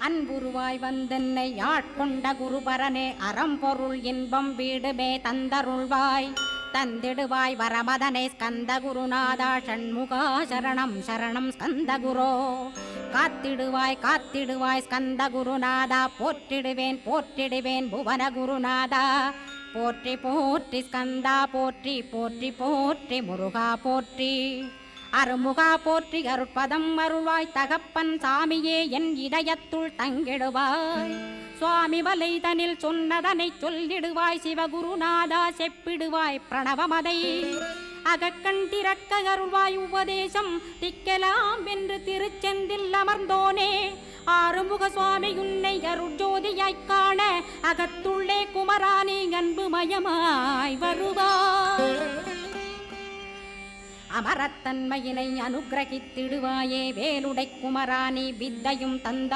அன்புருவாய் வந்தென்னை ஆட்கொண்ட குருபரனே அறம்பொருள் இன்பம் வீடுமே தந்தருள்வாய் தந்திடுவாய் வரமதனை ஸ்கந்த குருநாதா ஷண்முகா சரணம் சரணம் ஸ்கந்த குரோ காத்திடுவாய் காத்திடுவாய் ஸ்கந்த குருநாதா போற்றிடுவேன் போற்றிடுவேன் புவன குருநாதா போற்றி போற்றி ஸ்கந்தா போற்றி போற்றி போற்றி முருகா போற்றி அருமுகா போற்றி அருட்பதம் அருள்வாய் தகப்பன் சாமியே என் இதயத்துள் தங்கிடுவாய் சுவாமி வலைதனில் சொன்னதனை சொல்லிடுவாய் சிவகுருநாதா செப்பிடுவாய் பிரணவமதை அகக்கண் திறக்க அருள்வாய் உபதேசம் திக்கலாம் என்று திருச்செந்தில் அமர்ந்தோனே ஆறுமுக சுவாமி உன்னை அருட்ஜோதியாய்க் காண அகத்துள்ளே குமரானி அன்புமயமாய் வருவாய் அமரத்தன்மையினை அனுகிரகித்திடுவாயே வேலுடை குமரானி வித்தையும் தந்த